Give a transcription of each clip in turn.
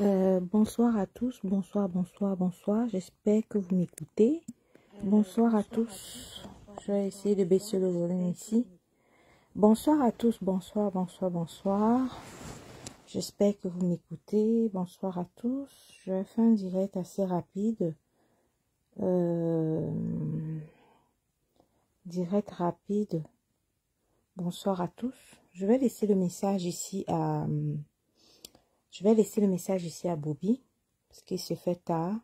Bonsoir à tous, bonsoir. J'espère que vous m'écoutez. Bonsoir à tous. Je vais essayer de baisser le volume ici. Bonsoir à tous, bonsoir. J'espère que vous m'écoutez. Bonsoir à tous. Je vais faire un direct assez rapide. Direct rapide. Bonsoir à tous. Je vais laisser le message ici à... Bobby, parce qu'il se fait tard.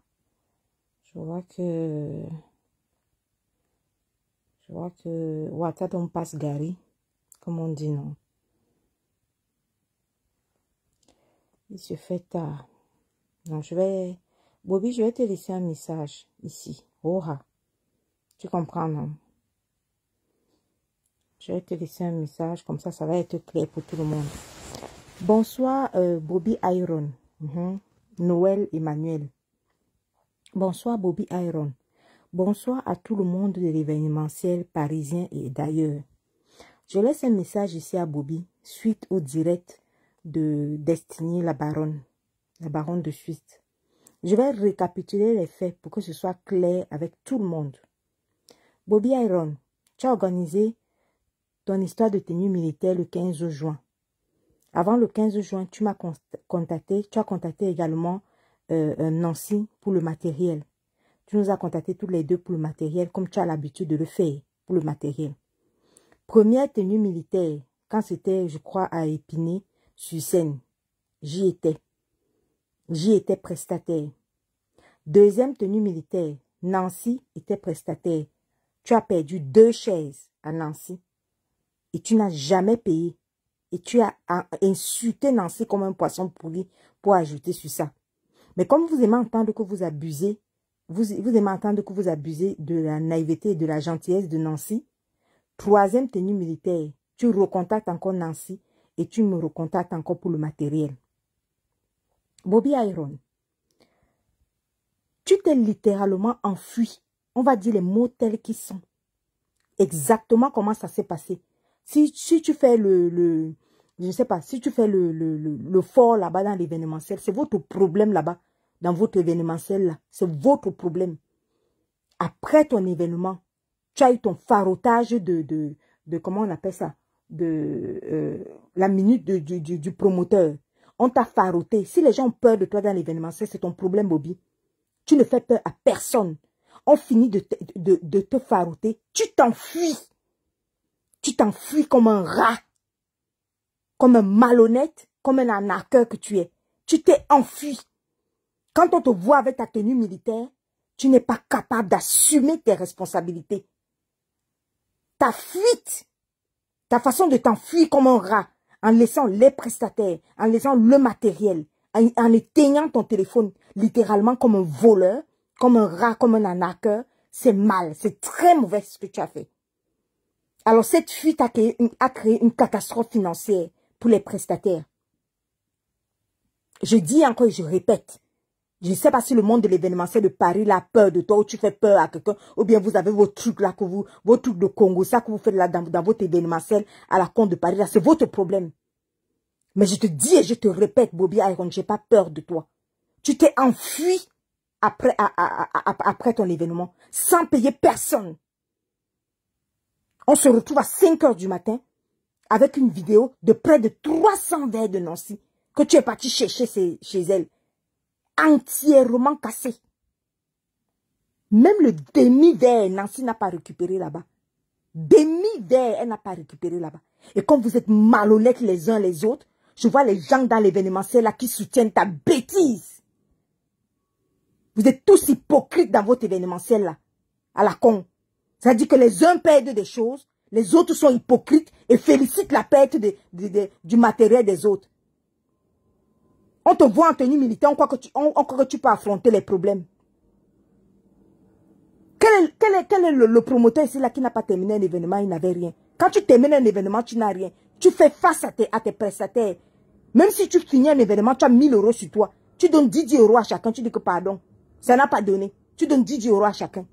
Je vois que Ouattara passe Gary, comme on dit, non. Il se fait tard. Non, Bobby, je vais te laisser un message ici. Oha. Tu comprends, non? Je vais te laisser un message, comme ça va être clair pour tout le monde. Bonsoir, Bobby Iron. Noël Emmanuel. Bonsoir, Bobby Iron. Bonsoir à tout le monde de l'événementiel parisien et d'ailleurs. Je laisse un message ici à Bobby, suite au direct de Destiny la baronne de Suisse. Je vais récapituler les faits pour que ce soit clair avec tout le monde. Bobby Iron, tu as organisé ton histoire de tenue militaire le 15 juin. Avant le 15 juin, tu m'as contacté. Tu as contacté également Nancy pour le matériel. Tu nous as contacté tous les deux pour le matériel, comme tu as l'habitude de le faire pour le matériel. Première tenue militaire, quand c'était, je crois, à Épinay, sur Seine, j'y étais. J'y étais prestataire. Deuxième tenue militaire, Nancy était prestataire. Tu as perdu 2 chaises à Nancy et tu n'as jamais payé. Et tu as insulté Nancy comme un poisson pourri pour ajouter sur ça. Mais comme vous aimez entendre que vous abusez, vous aimez entendre que vous abusez de la naïveté et de la gentillesse de Nancy, troisième tenue militaire, tu recontactes encore Nancy et tu me recontactes encore pour le matériel. Bobby Iron, tu t'es littéralement enfui. On va dire les mots tels qu'ils sont. Exactement comment ça s'est passé. Si tu fais je ne sais pas, si tu fais le fort là-bas dans l'événementiel, c'est votre problème là-bas, dans votre événementiel là, c'est votre problème. Après ton événement, tu as eu ton farotage de comment on appelle ça, la minute du promoteur. On t'a faroté. Si les gens ont peur de toi dans l'événementiel, c'est ton problème, Bobby. Tu ne fais peur à personne. On finit de te faroter. Tu t'enfuis. Tu t'enfuis comme un rat, comme un malhonnête, comme un arnaqueur que tu es. Tu t'es enfui. Quand on te voit avec ta tenue militaire, tu n'es pas capable d'assumer tes responsabilités. Ta fuite, ta façon de t'enfuir comme un rat, en laissant les prestataires, en laissant le matériel, en éteignant ton téléphone, littéralement comme un voleur, comme un rat, comme un arnaqueur, c'est mal, c'est très mauvais ce que tu as fait. Alors, cette fuite a créé une catastrophe financière pour les prestataires. Je dis encore et je répète. Je ne sais pas si le monde de l'événementiel de Paris a peur de toi ou tu fais peur à quelqu'un ou bien vous avez vos trucs là, vos trucs de Congo, ça que vous faites là dans votre événementiel à la Comte de Paris, là, c'est votre problème. Mais je te dis et je te répète, Bobby Iron, je n'ai pas peur de toi. Tu t'es enfui après ton événement sans payer personne. On se retrouve à 5 h du matin avec une vidéo de près de 300 verres de Nancy que tu es parti chercher chez elle. Entièrement cassé. Même le demi-verre, Nancy n'a pas récupéré là-bas. Demi-verre, elle n'a pas récupéré là-bas. Et comme vous êtes malhonnêtes les uns les autres, je vois les gens dans l'événementiel là qui soutiennent ta bêtise. Vous êtes tous hypocrites dans votre événementiel là, à la con. C'est-à-dire que les uns perdent des choses, les autres sont hypocrites et félicitent la perte du matériel des autres. On te voit en tenue militaire, on croit que tu peux affronter les problèmes. Quel est le promoteur ici là qui n'a pas terminé un événement, il n'avait rien. Quand tu termines un événement, tu n'as rien. Tu fais face à tes prestataires. Même si tu finis un événement, tu as 1000 € sur toi. Tu donnes 10 € à chacun, tu dis que pardon. Ça n'a pas donné. Tu donnes 10 € à chacun.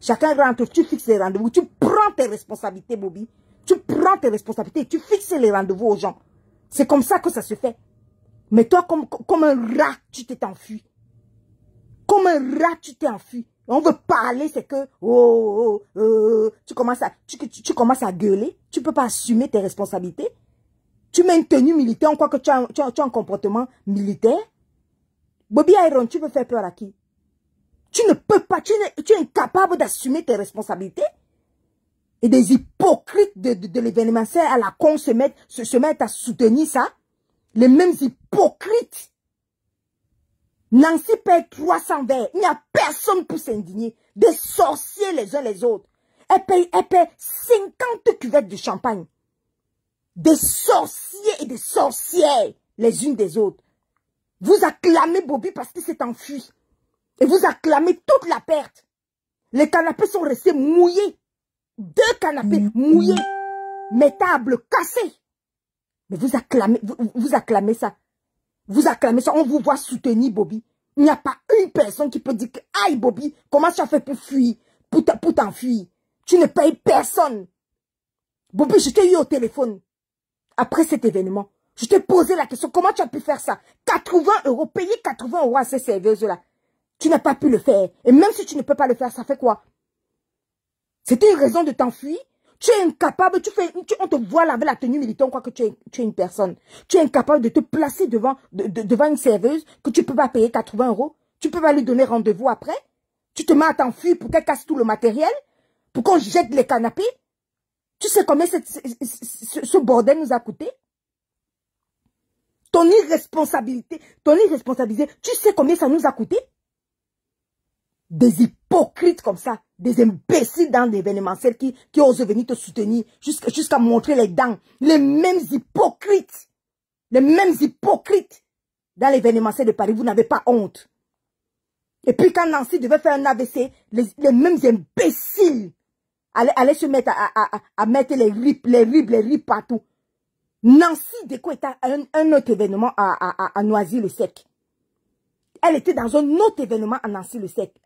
Chacun rentre, tu fixes les rendez-vous. Tu prends tes responsabilités, Bobby. Tu prends tes responsabilités et tu fixes les rendez-vous aux gens. C'est comme ça que ça se fait. Mais toi, comme un rat, tu t'es enfui. Comme un rat, tu t'es enfui. On veut parler, c'est que, tu commences à gueuler. Tu ne peux pas assumer tes responsabilités. Tu mets une tenue militaire, on croit que tu as un comportement militaire. Bobby Iron, tu veux faire peur à qui? Tu ne peux pas, tu es incapable d'assumer tes responsabilités. Et des hypocrites de l'événementiel à la con se mettent à soutenir ça. Les mêmes hypocrites. Nancy paye 300 verres. Il n'y a personne pour s'indigner. Des sorciers les uns les autres. Elle paye 50 cuvettes de champagne. Des sorciers et des sorcières les unes des autres. Vous acclamez Bobby parce qu'il s'est enfui. Et vous acclamez toute la perte. Les canapés sont restés mouillés. 2 canapés mouillés. Mes tables cassées. Mais vous acclamez ça. Vous acclamez ça. On vous voit soutenir Bobby. Il n'y a pas une personne qui peut dire que, aïe Bobby, comment tu as fait pour fuir, pour t'enfuir? Tu ne payes personne. Bobby, je t'ai eu au téléphone. Après cet événement, je t'ai posé la question, comment tu as pu faire ça? 80 €, payer 80 € à ces serveuses-là. Tu n'as pas pu le faire. Et même si tu ne peux pas le faire, ça fait quoi? C'était une raison de t'enfuir? Tu es incapable, on te voit là avec la tenue militaire, on croit que tu es une personne. Tu es incapable de te placer devant une serveuse que tu ne peux pas payer 80 €. Tu ne peux pas lui donner rendez-vous après. Tu te mets à t'enfuir pour qu'elle casse tout le matériel, pour qu'on jette les canapés. Tu sais combien ce bordel nous a coûté? Ton irresponsabilité, tu sais combien ça nous a coûté? Des hypocrites comme ça, des imbéciles dans l'événementiel qui osent venir te soutenir jusqu'à montrer les dents. Les mêmes hypocrites dans l'événementiel de Paris, vous n'avez pas honte. Et puis quand Nancy devait faire un AVC, les mêmes imbéciles allaient se mettre à mettre les rips partout. Nancy Deko était à un autre événement à Noisy-le-Sec. Elle était dans un autre événement à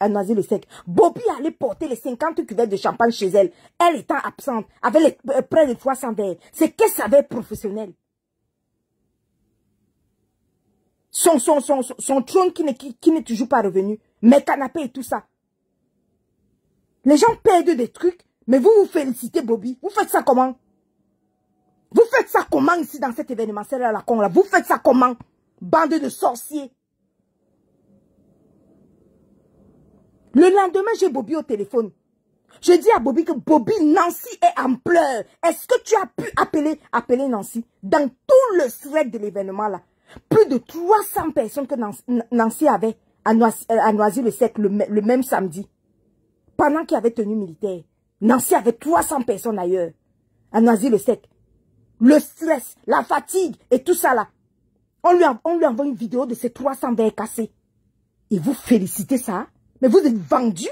Noisy-le-Sec. Bobby allait porter les 50 cuvettes de champagne chez elle. Elle étant absente, avec près de 300 verres. C'est qu'elle savait professionnelle. Son trône qui n'est toujours pas revenu. Mes canapés et tout ça. Les gens perdent des trucs, mais vous félicitez Bobby. Vous faites ça comment? Vous faites ça comment ici dans cet événementiel à la con là? Vous faites ça comment? Bande de sorciers. Le lendemain, j'ai Bobby au téléphone. Je dis à Bobby que Bobby, Nancy est en pleurs. Est-ce que tu as pu appeler Nancy? Dans tout le thread de l'événement là, plus de 300 personnes que Nancy avait à Noisy-le-Sec le même samedi. Pendant qu'il y avait tenue militaire. Nancy avait 300 personnes ailleurs. À Noisy-le-Sec. Le stress, la fatigue et tout ça là. On lui envoie une vidéo de ces 300 verres cassés. Et vous félicitez ça? Mais vous êtes vendus.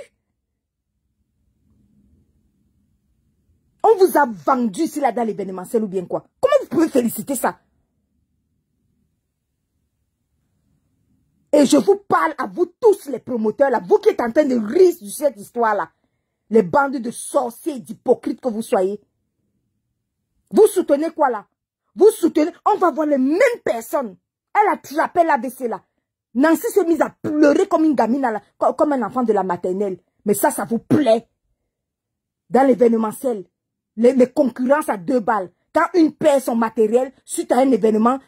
On vous a vendu ici là dans l'événementiel ou bien quoi? Comment vous pouvez féliciter ça? Et je vous parle à vous tous les promoteurs là, vous qui êtes en train de rire de cette histoire là. Les bandes de sorciers et d'hypocrites que vous soyez. Vous soutenez quoi là? Vous soutenez, on va voir les mêmes personnes. Elle a attrapé l'AVC là. Nancy s'est mise à pleurer comme une gamine, comme un enfant de la maternelle. Mais ça vous plaît. Dans l'événementiel, les concurrences à 2 balles. Quand une perd son matériel suite à un événement,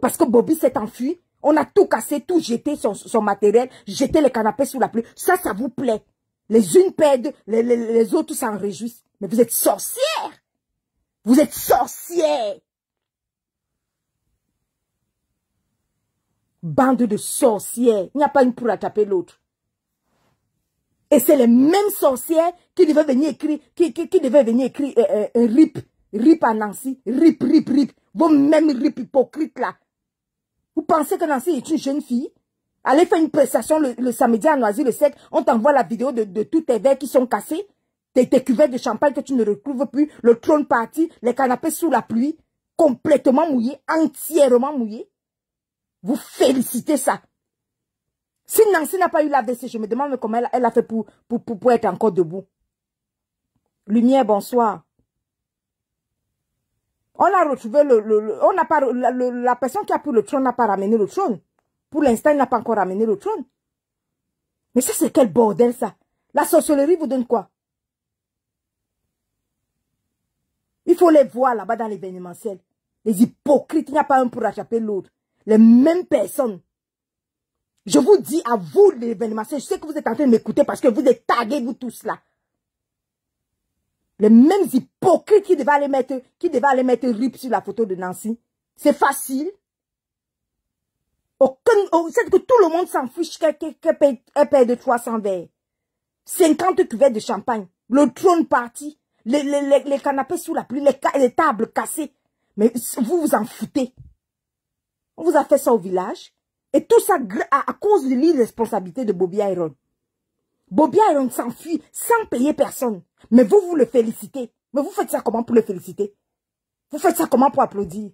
parce que Bobby s'est enfui, on a tout cassé, tout jeté son matériel, jeté les canapés sous la pluie. Ça vous plaît. Les unes perdent, les autres s'en réjouissent. Mais vous êtes sorcières. Vous êtes sorcières. Bande de sorcières. Il n'y a pas une pour attraper l'autre. Et c'est les mêmes sorcières qui devaient venir écrire, un rip à Nancy. Rip. Vos mêmes rip hypocrites là. Vous pensez que Nancy est une jeune fille? Allez faire une prestation le samedi à Noisy-le-Sec. On t'envoie la vidéo de tous tes verres qui sont cassés. Tes cuvettes de champagne que tu ne retrouves plus. Le trône parti. Les canapés sous la pluie. Complètement mouillés. Entièrement mouillés. Vous félicitez ça. Si Nancy n'a pas eu l'AVC, je me demande comment elle a fait pour être encore debout. Lumière, bonsoir. On a retrouvé on n'a pas, la personne qui a pris le trône n'a pas ramené le trône. Pour l'instant, il n'a pas encore ramené le trône. Mais ça, c'est quel bordel, ça? La sorcellerie vous donne quoi? Il faut les voir là-bas dans l'événementiel. Les hypocrites, il n'y a pas un pour attraper l'autre. Les mêmes personnes. Je vous dis à vous l'événementiel, je sais que vous êtes en train de m'écouter parce que vous êtes tagués, vous tous là. Les mêmes hypocrites qui devaient aller mettre RIP sur la photo de Nancy. C'est facile. C'est que tout le monde s'en fiche qu'elle paye de 300 verres. 50 cuvettes de champagne. Le trône parti. Les canapés sous la pluie. Les tables cassées. Mais vous vous en foutez. On vous a fait ça au village. Et tout ça à cause de l'irresponsabilité de Bobby Iron. Bobby Iron s'enfuit sans payer personne. Mais vous le félicitez. Mais vous faites ça comment pour le féliciter? Vous faites ça comment pour applaudir?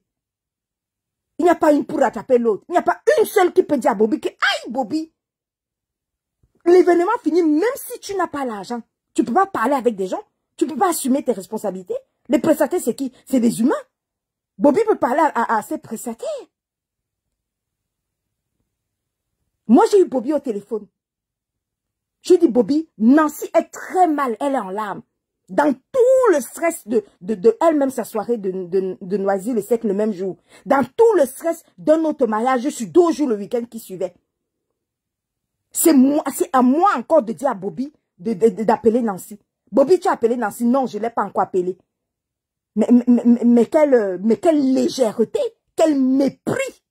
Il n'y a pas une pour rattraper l'autre. Il n'y a pas une seule qui peut dire à Bobby que, aïe Bobby, l'événement finit même si tu n'as pas l'argent. Tu ne peux pas parler avec des gens. Tu ne peux pas assumer tes responsabilités. Les prestataires, c'est qui? C'est des humains. Bobby peut parler à ses prestataires. Moi, j'ai eu Bobby au téléphone. J'ai dit, Bobby, Nancy est très mal. Elle est en larmes. Dans tout le stress de elle-même, sa soirée de Noisy-le-Sec le même jour. Dans tout le stress d'un autre mariage, je suis 2 jours le week-end qui suivait. C'est à moi encore de dire à Bobby d'appeler Nancy. Bobby, tu as appelé Nancy? Non, je ne l'ai pas encore appelé. Mais quelle légèreté, quel mépris.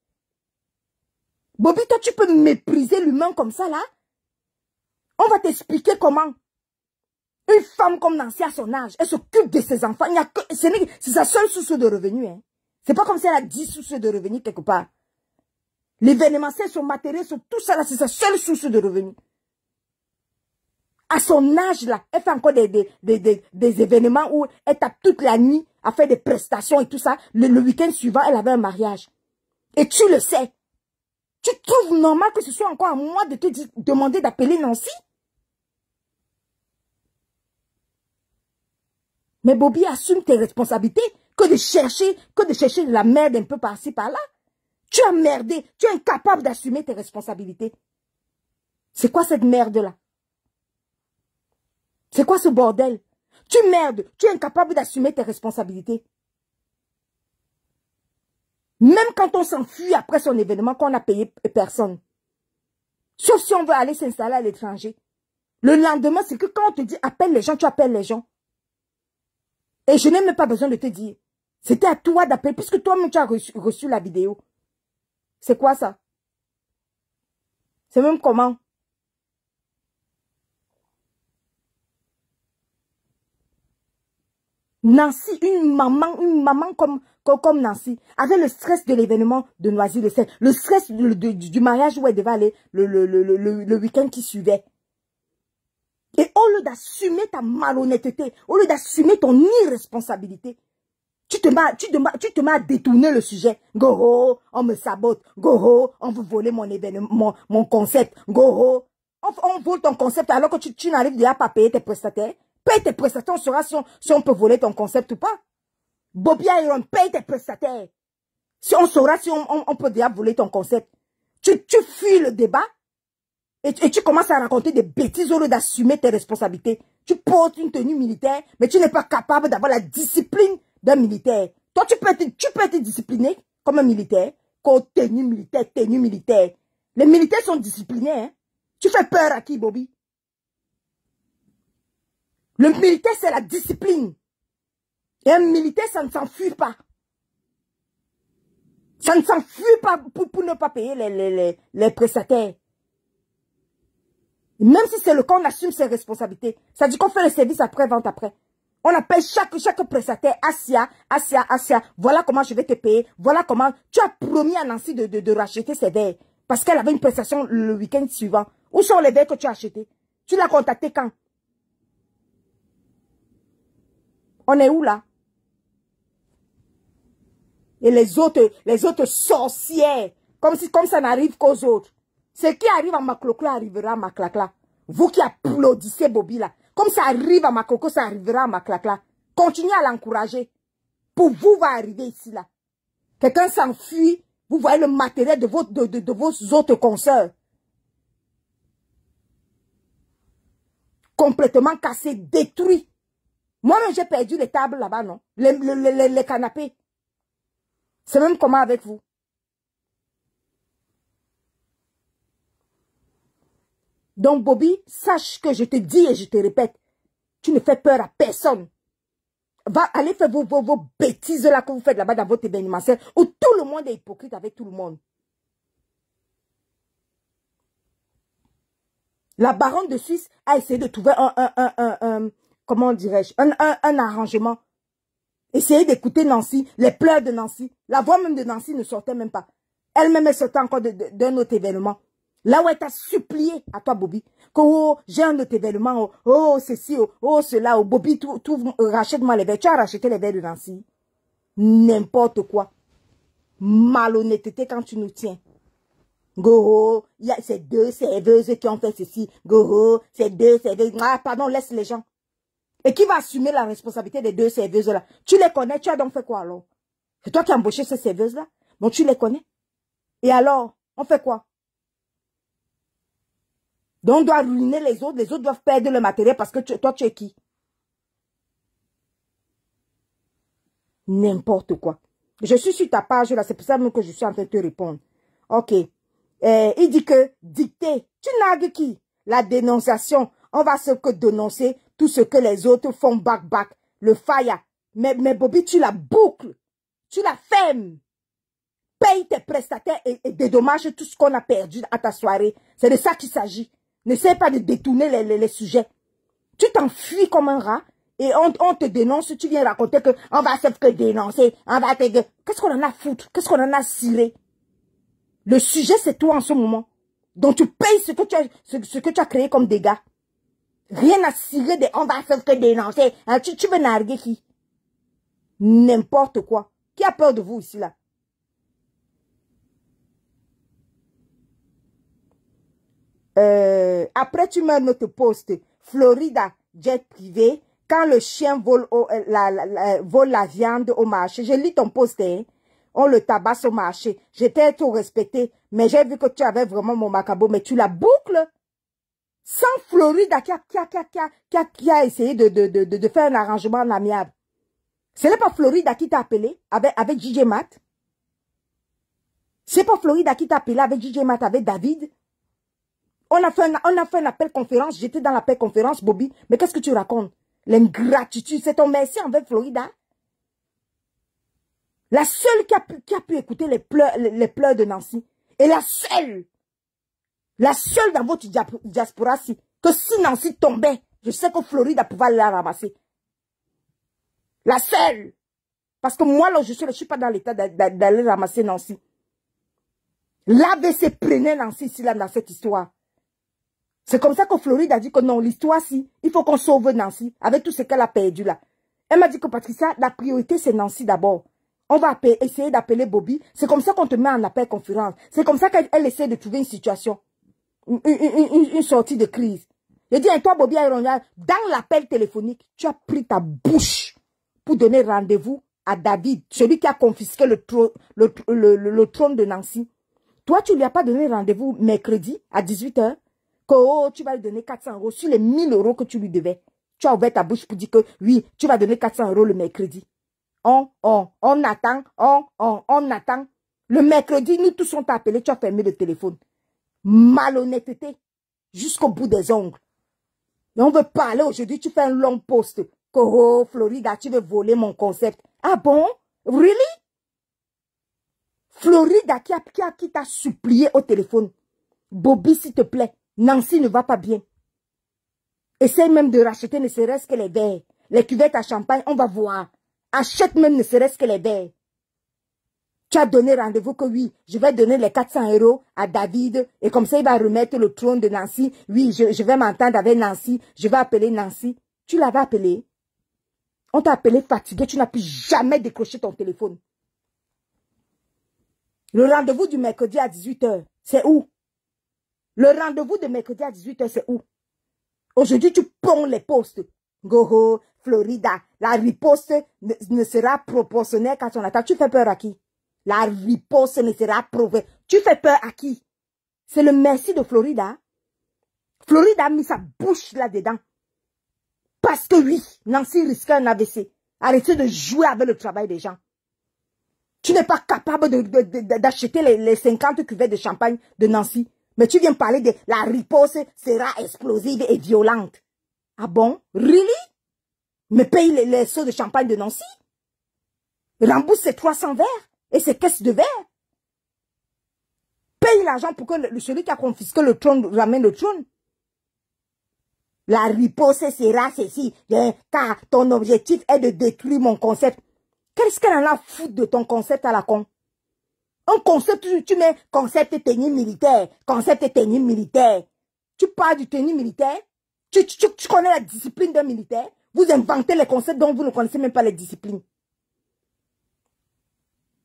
Bobby, toi, tu peux mépriser l'humain comme ça, là? On va t'expliquer comment. Une femme comme Nancy à son âge, elle s'occupe de ses enfants. C'est sa seule source de revenus. Hein. C'est pas comme si elle a 10 sources de revenus quelque part. L'événementiel, son matériel, tout ça là, c'est sa seule source de revenus. À son âge là, elle fait encore des événements où elle tape toute la nuit à faire des prestations et tout ça. Le week-end suivant, elle avait un mariage. Et tu le sais. Tu trouves normal que ce soit encore à moi de te demander d'appeler Nancy? Mais Bobby, assume tes responsabilités que de chercher de la merde un peu par-ci, par-là. Tu as merdé. Tu es incapable d'assumer tes responsabilités. C'est quoi cette merde-là? C'est quoi ce bordel? Tu merdes. Tu es incapable d'assumer tes responsabilités. Même quand on s'enfuit après son événement, qu'on n'a payé personne. Sauf si on veut aller s'installer à l'étranger. Le lendemain, c'est que quand on te dit appelle les gens, tu appelles les gens. Et je n'ai même pas besoin de te dire. C'était à toi d'appeler, puisque toi-même tu as reçu la vidéo. C'est quoi ça? C'est même comment? Nancy, une maman comme Nancy, avait le stress de l'événement de Noisy-le-Sec, le stress du mariage où elle devait aller le week-end qui suivait. Et au lieu d'assumer ta malhonnêteté, au lieu d'assumer ton irresponsabilité, tu te mets à détourner le sujet. Go, on me sabote. Go, on veut voler mon événement, mon concept. Go, on vole ton concept alors que tu n'arrives déjà pas à payer tes prestataires. Paye tes prestataires, on saura si on peut voler ton concept ou pas. Bobby Iron, paye tes prestataires. Si on saura si on peut déjà voler ton concept. Tu fuis le débat. Et tu commences à raconter des bêtises au lieu d'assumer tes responsabilités. Tu portes une tenue militaire, mais tu n'es pas capable d'avoir la discipline d'un militaire. Toi, tu peux être discipliné comme un militaire. Tenue militaire. Les militaires sont disciplinés. Hein? Tu fais peur à qui, Bobby? Le militaire, c'est la discipline. Et un militaire, ça ne s'enfuit pas. Ça ne s'enfuit pas pour ne pas payer les prestataires. Même si c'est le cas, on assume ses responsabilités. Ça dit qu'on fait le service après-vente après. On appelle chaque prestataire, Asia. Voilà comment je vais te payer. Voilà comment. Tu as promis à Nancy de racheter ses verres. Parce qu'elle avait une prestation le week-end suivant. Où sont les verres que tu as achetés? Tu l'as contacté quand? On est où là? Et les autres sorcières. Comme ça n'arrive qu'aux autres. Ce qui arrive à Maclocla arrivera à Maclacla. Vous qui applaudissez Bobby là. Comme ça arrive à Macloco, ça arrivera à Maclacla. Continuez à l'encourager. pour vous va arriver ici, là. Quelqu'un s'enfuit, vous voyez le matériel de vos autres consoeurs. Complètement cassé, détruit. Moi-même, j'ai perdu les tables là-bas, non? Les canapés. C'est même comment avec vous? Donc, Bobby, sache que je te dis et je te répète, tu ne fais peur à personne. Va aller faire vos bêtises là que vous faites là-bas dans votre événementiel où tout le monde est hypocrite avec tout le monde. La baronne de Suisse a essayé de trouver comment dirais-je, un arrangement. Essayez d'écouter Nancy, les pleurs de Nancy. La voix même de Nancy ne sortait même pas. Elle-même, elle sortait encore d'un autre événement. Là où elle t'a supplié à toi, Bobby, que oh, j'ai un autre événement, oh, ceci, oh, cela, oh, Bobby, rachète-moi les verres. Tu as racheté les verres de Nancy. N'importe quoi. Malhonnêteté quand tu nous tiens. Go, il y a ces deux serveuses qui ont fait ceci. Go, ces deux serveuses. Ah, pardon, laisse les gens. Et qui va assumer la responsabilité des deux serveuses-là? Tu les connais, tu as donc fait quoi alors? C'est toi qui as embauché ces serveuses-là? Bon, tu les connais. Et alors, on fait quoi? Donc, on doit ruiner les autres doivent perdre le matériel parce que toi, tu es qui? N'importe quoi. Je suis sur ta page là, c'est pour ça même que je suis en train de te répondre. Ok. Il dit que dicter, tu nagues qui? La dénonciation, on va se que dénoncer tout ce que les autres font back. Le fire. Mais Bobby, tu la boucles. Tu la fermes. Paye tes prestataires et dédommage tout ce qu'on a perdu à ta soirée. C'est de ça qu'il s'agit. N'essaie pas de détourner les sujets. Tu t'enfuis comme un rat et on te dénonce. Tu viens raconter que on va se que dénoncer. Qu'est-ce qu'on en a à foutre? Qu'est-ce qu'on en a à cirer? Le sujet, c'est toi en ce moment. Donc tu payes ce que tu as créé comme dégâts. Rien à cirer de on va se que dénoncer. Hein, tu veux narguer qui? N'importe quoi. Qui a peur de vous ici là? Après, tu mets notre post. Florida, jet privé. Quand le chien vole la viande au marché. J'ai lu ton post, hein. On le tabasse au marché. J'étais tout respecté. Mais j'ai vu que tu avais vraiment mon macabo. Mais tu la boucles. Sans Florida qui a essayé de faire un arrangement en amiable. Ce n'est pas Florida qui t'a appelé avec DJ Matt. C'est pas Florida qui t'a appelé avec DJ Matt, avec David. On a fait un appel conférence. J'étais dans l'appel conférence, Bobby. Mais qu'est-ce que tu racontes? L'ingratitude, c'est ton merci envers Florida. La seule qui a pu écouter les pleurs de Nancy. Et la seule dans votre diaspora, que si Nancy tombait, je sais que Florida pouvait la ramasser. La seule. Parce que moi, là, je suis pas dans l'état d'aller ramasser Nancy. L'AVC prenait Nancy ici, là, dans cette histoire. C'est comme ça que Floride a dit que non, l'histoire, il faut qu'on sauve Nancy, avec tout ce qu'elle a perdu là. Elle m'a dit que Patricia, la priorité, c'est Nancy d'abord. On va essayer d'appeler Bobby. C'est comme ça qu'on te met en appel conférence. C'est comme ça qu'elle essaie de trouver une situation. Une sortie de crise. Je dis, et toi, Bobby Iron, dans l'appel téléphonique, tu as pris ta bouche pour donner rendez-vous à David, celui qui a confisqué le trône de Nancy. Toi, tu lui as pas donné rendez-vous mercredi à 18 h. Que oh, tu vas lui donner 400 € sur les 1000 € que tu lui devais. Tu as ouvert ta bouche pour dire que oui, tu vas donner 400 € le mercredi. On attend, on attend. Le mercredi, nous tous on t'a appelé, tu as fermé le téléphone. Malhonnêteté, jusqu'au bout des ongles. Et on veut parler aujourd'hui, tu fais un long post. Que oh, Florida, tu veux voler mon concept. Ah bon? Really? Florida qui t'a supplié au téléphone. Bobby, s'il te plaît, Nancy ne va pas bien. Essaye même de racheter ne serait-ce que les verres. Les cuvettes à champagne, on va voir. Achète même ne serait-ce que les verres. Tu as donné rendez-vous que oui, je vais donner les 400 € à David et comme ça il va remettre le trône de Nancy. Oui, je vais m'entendre avec Nancy, je vais appeler Nancy. Tu l'avais appelé. On t'a appelé fatigué, tu n'as plus jamais décroché ton téléphone. Le rendez-vous du mercredi à 18 h, c'est où? Le rendez-vous de mercredi à 18 h, c'est où? Aujourd'hui, tu ponds les postes. Goho, Florida, la riposte ne sera proportionnelle qu'à ton attaque. Tu fais peur à qui? La riposte ne sera prouvée. Tu fais peur à qui? C'est le merci de Florida. Florida a mis sa bouche là-dedans. Parce que oui, Nancy risquait un AVC. Arrêtez de jouer avec le travail des gens. Tu n'es pas capable d'acheter les 50 cuvettes de champagne de Nancy. Mais tu viens parler de la riposte sera explosive et violente. Ah bon? Really? Mais paye les seaux de champagne de Nancy? Rembourse ses 300 verres et ses caisses de verre. Paye l'argent pour que celui qui a confisqué le trône ramène le trône. La riposte sera ceci, car ton objectif est de détruire mon concept. Qu'est-ce qu'elle en a à foutre de ton concept à la con? Un concept, tu mets concept tenue militaire, concept tenue militaire. Tu parles du tenue militaire? Tu connais la discipline d'un militaire? Vous inventez les concepts dont vous ne connaissez même pas les disciplines.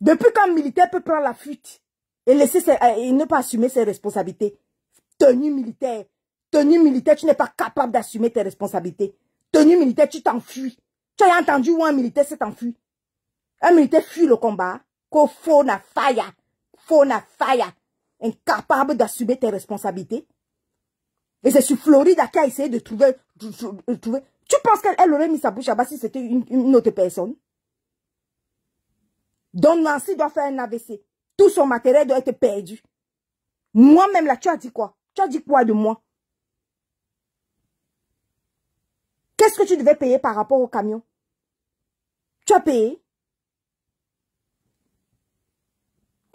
Depuis qu'un militaire peut prendre la fuite et ne pas assumer ses responsabilités. Tenue militaire, tu n'es pas capable d'assumer tes responsabilités. Tenue militaire, tu t'enfuis. Tu as entendu où un militaire s'est enfui? Un militaire fuit le combat. Fauna fire, incapable d'assumer tes responsabilités. Et c'est sur Florida qui a essayé de trouver. Tu penses qu'elle aurait mis sa bouche là-bas si c'était une autre personne? Donc Nancy doit faire un AVC. Tout son matériel doit être perdu. Moi-même là, tu as dit quoi? Tu as dit quoi de moi? Qu'est-ce que tu devais payer par rapport au camion? Tu as payé?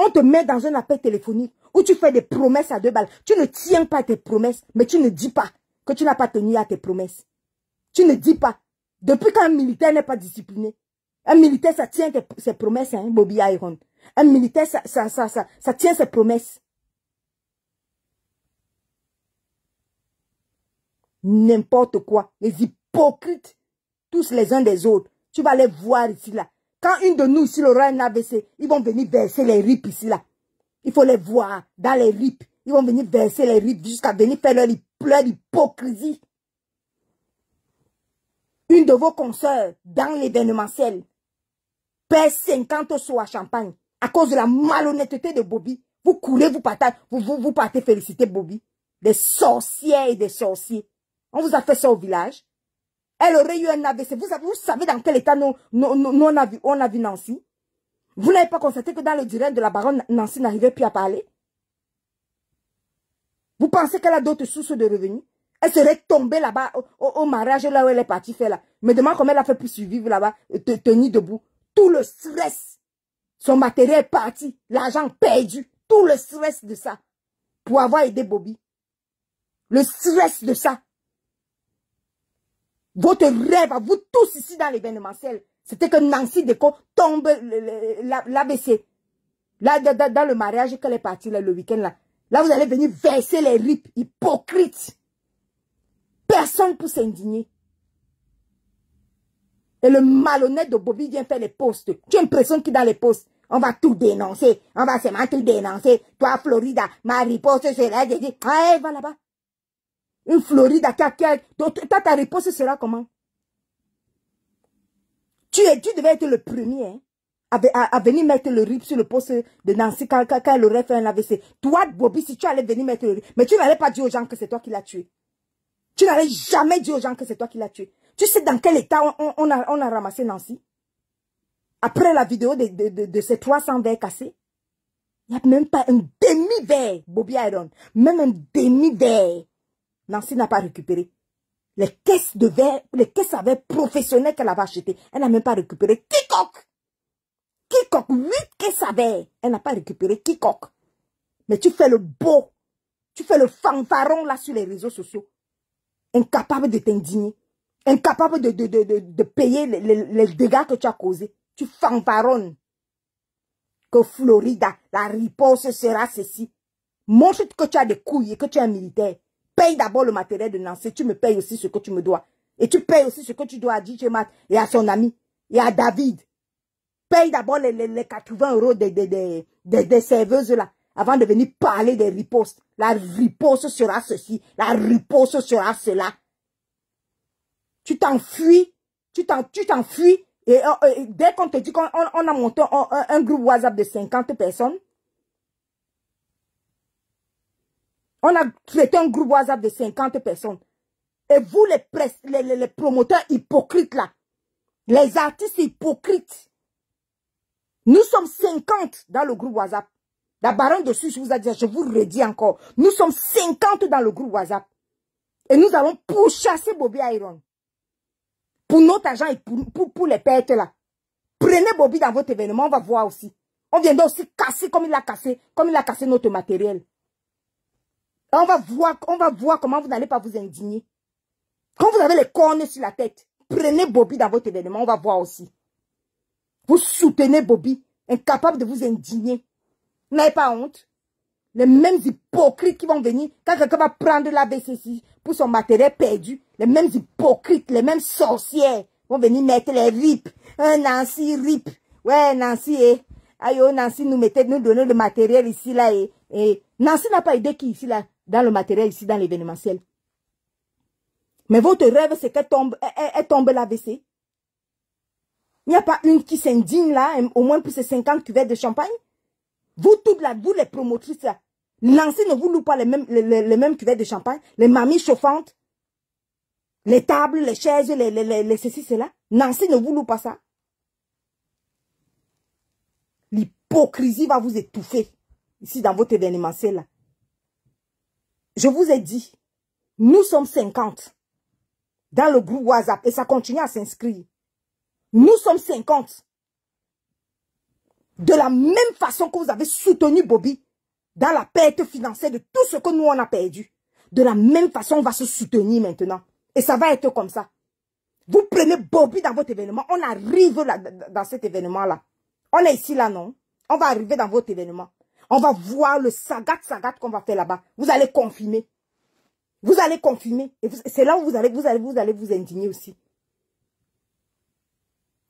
On te met dans un appel téléphonique où tu fais des promesses à 2 balles. Tu ne tiens pas tes promesses, mais tu ne dis pas que tu n'as pas tenu à tes promesses. Tu ne dis pas. Depuis qu'un militaire n'est pas discipliné, un militaire, ça tient ses promesses, hein, Bobby Iron. Un militaire, ça tient ses promesses. N'importe quoi. Les hypocrites, tous les uns des autres. Tu vas les voir ici, là. Quand une de nous ici aura un AVC, ils vont venir verser les ripes ici, là. Il faut les voir dans les ripes. Ils vont venir verser les ripes jusqu'à venir faire leur hypocrisie. Une de vos consoeurs, dans l'événementiel, perd 50 seaux à champagne à cause de la malhonnêteté de Bobby. Vous courez, vous partez féliciter Bobby. Des sorcières et des sorciers. On vous a fait ça au village. Elle aurait eu un AVC. Vous savez dans quel état nous on a vu Nancy? Vous n'avez pas constaté que dans le direct de la baronne, Nancy n'arrivait plus à parler? Vous pensez qu'elle a d'autres sources de revenus? Elle serait tombée là-bas au mariage là où elle est partie faire là. Mais demande comment elle a fait pour survivre là-bas, tenir debout. Tout le stress. Son matériel est parti. L'argent perdu. Tout le stress de ça. Pour avoir aidé Bobby. Le stress de ça. Votre rêve à vous tous ici dans l'événementiel, c'était que Nancy Deco tombe l'AVC. Là, dans le mariage qu'elle est partie là, le week-end là. Là, vous allez venir verser les ripes. Hypocrites. Personne pour s'indigner. Et le malhonnête de Bobby vient faire les posts. Tu as l'impression qu'il dans les posts, on va tout dénoncer. On va seulement tout dénoncer. Toi, Florida, ma riposte sera... Ah, va là-bas. Une Florida, ta riposte sera comment? Tu devais être le premier hein, à venir mettre le rip sur le poste de Nancy quand elle aurait fait un AVC. Toi, Bobby, si tu allais venir mettre le rip, mais tu n'allais pas dire aux gens que c'est toi qui l'as tué. Tu n'allais jamais dire aux gens que c'est toi qui l'as tué. Tu sais dans quel état on a ramassé Nancy? Après la vidéo de ces 300 verres cassés, il n'y a même pas un demi-verre, Bobby Iron. Même un demi-verre. Nancy n'a pas récupéré. Les caisses de verre, les caisses à verre professionnelles qu'elle avait achetées, elle n'a même pas récupéré. Quiconque! 8 caisses à verre. Elle n'a pas récupéré quiconque. Mais tu fais le beau. Tu fais le fanfaron là sur les réseaux sociaux. Incapable de t'indigner. Incapable de payer les dégâts que tu as causés. Tu fanfaronnes. Que Florida, la riposte sera ceci. Montre que tu as des couilles et que tu es un militaire. Paye d'abord le matériel de Nancy. Tu me payes aussi ce que tu me dois. Et tu payes aussi ce que tu dois à DJ Matt et à son ami. Et à David. Paye d'abord les 80 € des serveuses là. Avant de venir parler des ripostes. La riposte sera ceci. La riposte sera cela. Tu t'enfuis Tu t'enfuis. Et dès qu'on te dit qu'on a monté un groupe WhatsApp de 50 personnes, on a créé un groupe WhatsApp de 50 personnes. Et vous, les promoteurs hypocrites là, les artistes hypocrites, nous sommes 50 dans le groupe WhatsApp. La baronne de Suisse vous a dit, je vous redis encore, nous sommes 50 dans le groupe WhatsApp. Et nous allons pourchasser Bobby Iron. Pour notre argent et pour les pertes là. Prenez Bobby dans votre événement, on va voir aussi. On viendra aussi casser comme il a cassé notre matériel. On va voir comment vous n'allez pas vous indigner. Quand vous avez les cornes sur la tête, prenez Bobby dans votre événement, on va voir aussi. Vous soutenez Bobby, incapable de vous indigner. Vous n'avez pas honte? Les mêmes hypocrites qui vont venir, quand quelqu'un va prendre la BCC pour son matériel perdu, les mêmes hypocrites, les mêmes sorcières vont venir mettre les rips. Un Nancy rip. Ouais, Nancy, aïe, oh, Nancy nous donnait le matériel ici, là, et Nancy n'a pas aidé qui ici, là, dans le matériel ici, dans l'événementiel. Mais votre rêve, c'est qu'elle tombe l'AVC. Il n'y a pas une qui s'indigne là, au moins pour ces 50 cuvettes de champagne. Vous toutes là, vous les promotrices là, Nancy ne vous loue pas les mêmes cuvettes de champagne, les mamies chauffantes, les tables, les chaises, les ceci, cela. Nancy ne vous loue pas ça. L'hypocrisie va vous étouffer ici dans votre événementiel là. Je vous ai dit, nous sommes 50 dans le groupe WhatsApp et ça continue à s'inscrire. Nous sommes 50. De la même façon que vous avez soutenu Bobby dans la perte financière de tout ce que nous on a perdu. De la même façon, on va se soutenir maintenant. Et ça va être comme ça. Vous prenez Bobby dans votre événement. On arrive là, dans cet événement-là. On est ici là, non? On va arriver dans votre événement. On va voir le sagat qu'on va faire là-bas. Vous allez confirmer. Vous allez confirmer. Et c'est là où vous allez vous indigner aussi.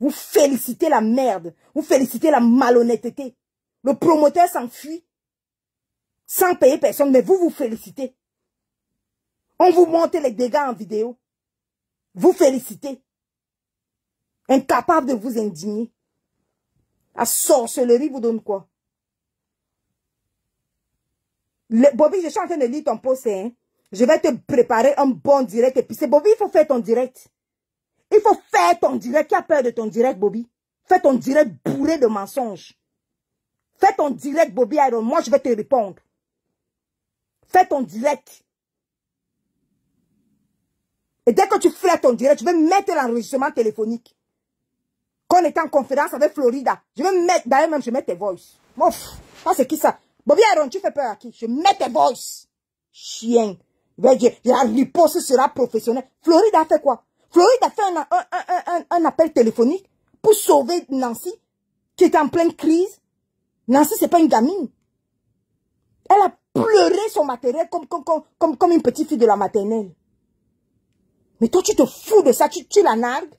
Vous félicitez la merde. Vous félicitez la malhonnêteté. Le promoteur s'enfuit sans payer personne, mais vous vous félicitez. On vous montre les dégâts en vidéo. Vous félicitez. Incapable de vous indigner. La sorcellerie vous donne quoi? Bobby, je suis en train de lire ton post. Hein? Je vais te préparer un bon direct. Et puis c'est Bobby, il faut faire ton direct. Il faut faire ton direct. Qui a peur de ton direct, Bobby? Fais ton direct bourré de mensonges. Fais ton direct, Bobby Iron. Moi, je vais te répondre. Fais ton direct. Et dès que tu fais ton direct, je vais mettre l'enregistrement téléphonique. Quand on était en conférence avec Florida, je vais mettre, d'ailleurs même, je mets tes voices. Ouf, ça c'est qui ça? Bobby Iron, tu fais peur à qui? Je mets tes voices. Chien. La riposte sera professionnelle. Florida a fait quoi? Florida a fait un appel téléphonique pour sauver Nancy, qui est en pleine crise. Nancy, c'est pas une gamine. Elle a pleuré son matériel comme une petite fille de la maternelle. Mais toi, tu te fous de ça, tu la nargues.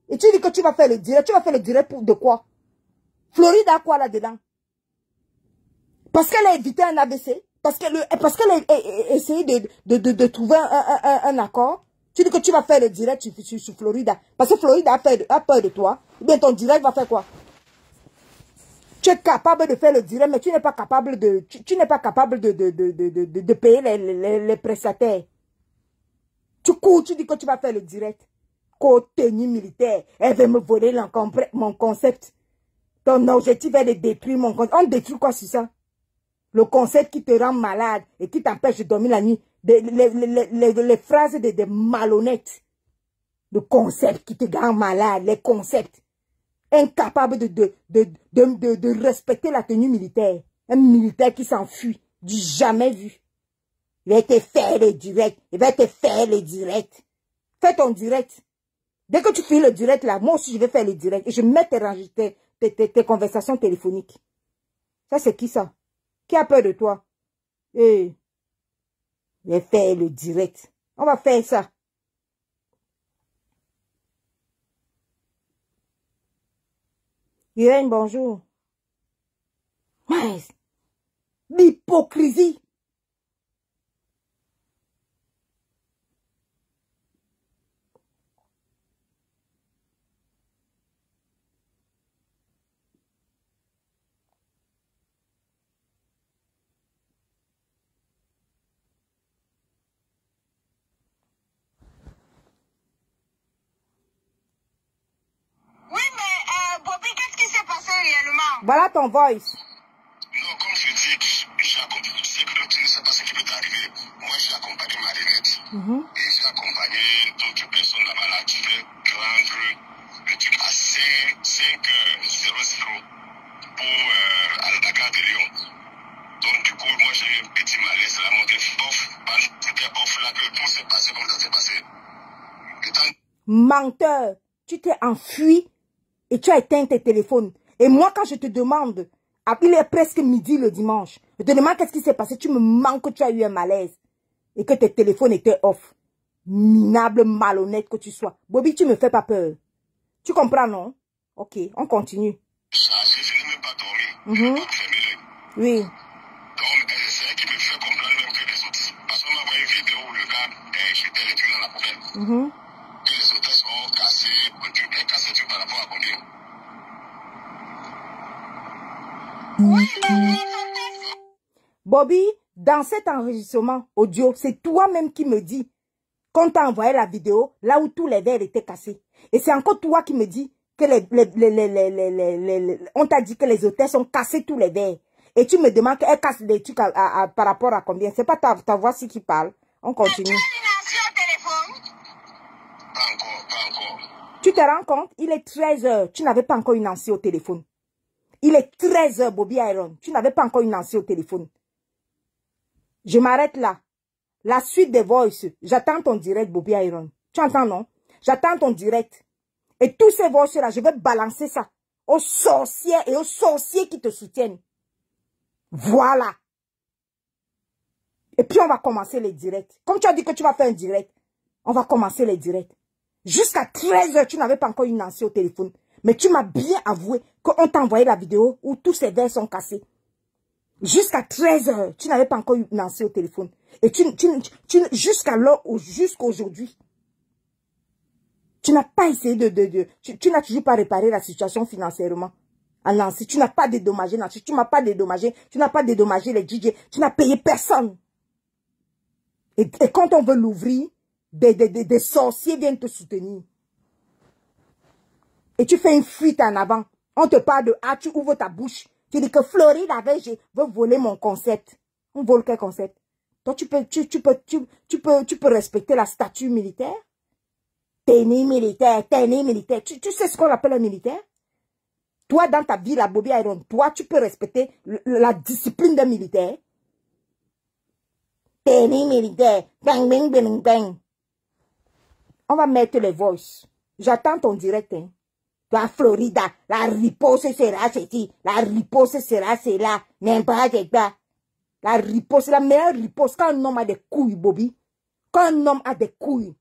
Et tu dis que tu vas faire le direct. Tu vas faire le direct pour de quoi? Florida a quoi là-dedans? Parce qu'elle a évité un ABC? Parce qu'elle a essayé de trouver un accord? Tu dis que tu vas faire le direct sur Florida. Parce que Florida a peur de toi. Ou bien ton direct va faire quoi? Tu es capable de faire le direct, mais tu n'es pas capable de, de payer les prestataires. Tu cours, tu dis que tu vas faire le direct. Tenue militaire, elle veut me voler mon concept. Ton objectif est de détruire mon concept. On détruit quoi sur ça? Le concept qui te rend malade et qui t'empêche de dormir la nuit. Les phrases des malhonnêtes. Le concept qui te rend malade, les concepts. Incapable de respecter la tenue militaire. Un militaire qui s'enfuit, du jamais vu. Il va te faire le direct. Il va te faire le direct. Fais ton direct. Dès que tu fais le direct là, moi aussi je vais faire le direct. Et je mets tes conversations téléphoniques. Ça c'est qui ça? Qui a peur de toi? Je vais faire le direct. On va faire ça. Irène, bonjour. L'hypocrisie. Voilà ton voice. Non, comme je dis, j'ai accompagné, tu sais que tu ne sais pas ce qui peut t'arriver. Moi, j'ai accompagné Marinette. Et j'ai accompagné d'autres personnes là-bas. Là, tu vais prendre le truc à 5h00 pour à la gare de Lyon. Donc, du coup, moi, j'ai eu un petit malaise. La montée off, c'était off là que tout s'est passé comme ça s'est passé. Menteur, tu t'es enfui et tu as éteint tes téléphones. Et moi, quand je te demande, il est presque midi le dimanche, je te demande qu'est-ce qui s'est passé, tu me manques que tu as eu un malaise et que tes téléphones étaient off. Minable, malhonnête que tu sois. Bobby, tu me fais pas peur. Tu comprends, non? Ok, on continue. Je n'ai même pas dormi. Je n'ai pas fermé l'œil. Oui. Donc, c'est elle qui me fait comprendre même que les autres. Parce qu'on m'a envoyé une vidéo où le gars jetait les trucs dans la poubelle. Que les hôtesses ont cassé, cassé tout par rapport à combien. Bobby, dans cet enregistrement audio, c'est toi-même qui me dis qu'on t'a envoyé la vidéo là où tous les verres étaient cassés. Et c'est encore toi qui me dis que on t'a dit que les hôtesses ont cassé tous les verres. Et tu me demandes qu'elles cassent les trucs par rapport à combien. C'est pas ta voix qui parle. On continue. Pas encore. Tu te rends compte? Il est 13h. Tu n'avais pas encore une Nancy au téléphone. Il est 13h, Bobby Iron. Tu n'avais pas encore une Nancy au téléphone. Je m'arrête là. La suite des voices. J'attends ton direct, Bobby Iron. Tu entends, non? J'attends ton direct. Et tous ces voices-là, je vais balancer ça aux sorcières et aux sorciers qui te soutiennent. Voilà. Et puis, on va commencer les directs. Comme tu as dit que tu vas faire un direct, on va commencer les directs. Jusqu'à 13h, tu n'avais pas encore une Nancy au téléphone. Mais tu m'as bien avoué qu'on t'a envoyé la vidéo où tous ces verres sont cassés. Jusqu'à 13h, tu n'avais pas encore eu Nancy au téléphone. Et jusqu'aujourd'hui, tu n'as pas essayé tu n'as toujours pas réparé la situation financièrement. À Nancy, tu n'as pas dédommagé Nancy, tu n'as pas dédommagé les DJ, tu n'as payé personne. Et quand on veut l'ouvrir, des sorciers viennent te soutenir. Et tu fais une fuite en avant. On te parle de tu ouvres ta bouche. Tu dis que Floride veut voler mon concept. On vole quel concept? Toi, tu peux respecter la statue militaire? Tenue militaire. Tu sais ce qu'on appelle un militaire? Toi, dans ta vie, la Bobby Iron, toi, tu peux respecter la discipline d'un militaire? Tenue militaire. Bang, bang, bang, bang. On va mettre les voices. J'attends ton direct, hein. La Florida, la riposte sera ceci, la riposte sera cela, n'importe quoi. La riposte, la meilleure riposte, quand un homme a des couilles, Bobby. Quand un homme a des couilles.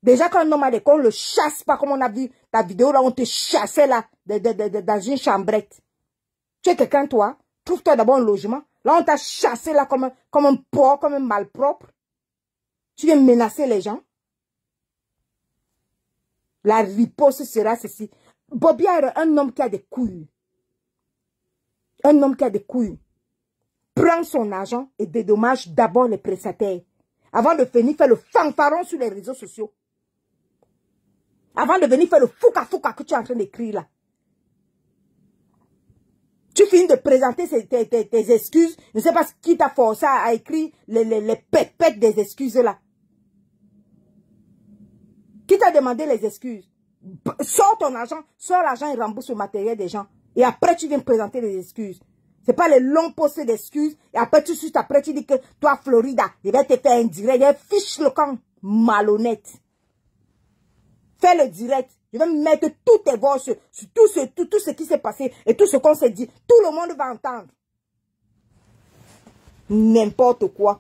Déjà, quand un homme a des couilles, on le chasse pas, comme on a vu ta vidéo là, on te chassait là, dans une chambrette. Tu es quelqu'un, toi? Trouve-toi d'abord un logement. Là, on t'a chassé là comme un porc, comme un malpropre. Tu viens menacer les gens. La riposte sera ceci. Bobby Iron, un homme qui a des couilles. Un homme qui a des couilles. Prend son argent et dédommage d'abord les prestataires. Avant de venir faire le fanfaron sur les réseaux sociaux. Avant de venir faire le fouca que tu es en train d'écrire là. Tu finis de présenter tes excuses. Je ne sais pas qui t'a forcé à écrire les pépettes des excuses là. Qui t'a demandé les excuses? Sors ton argent, sors l'argent et rembourse le matériel des gens. Et après, tu viens présenter les excuses. C'est pas les longs postes d'excuses. Et après, tu dis que toi, Florida, je vais te faire un direct. Fiche le camp. Malhonnête. Fais le direct. Je vais mettre toutes tes voix sur tout ce qui s'est passé et tout ce qu'on s'est dit. Tout le monde va entendre. N'importe quoi.